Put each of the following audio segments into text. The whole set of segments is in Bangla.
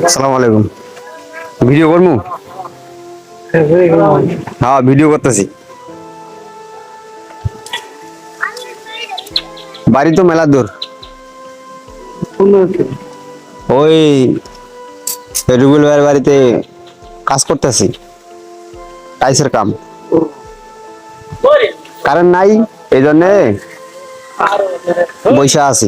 আসসালামু আলাইকুম। ভিডিও করবো? হ্যাঁ, ভিডিও করতেছি। বাড়ি তো মেলা দূর। ওই রুবেল ভাইয়ের বাড়িতে কাজ করতেছি, টাইসের কাম। কারেন্ট নাই, এই জন্য বৈশা আছি।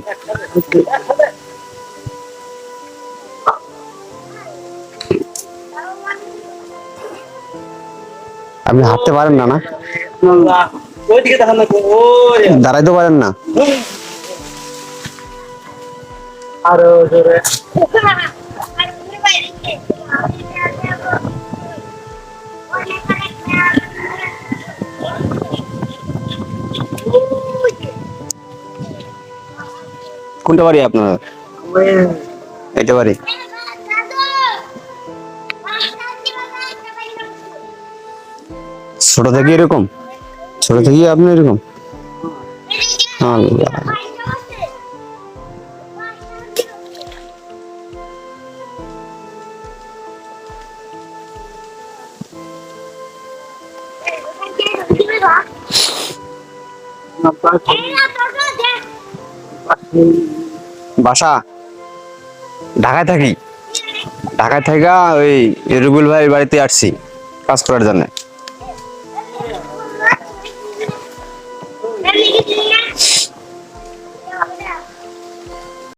আপনি হাঁটতে পারেন না? না, দাঁড়াইতে পারেন না? আরো জোরে। কোনটা বাড়ি আপনার? এটা বাড়ি। ছোট থেকে এরকম? ছোট থেকে আপনি এরকম? আল্লাহ। বাসা ঢাকায় থাকি। ঢাকায় থাকা ওই রুবেল ভাইয়ের বাড়িতে আসছি কাজ করার জন্য।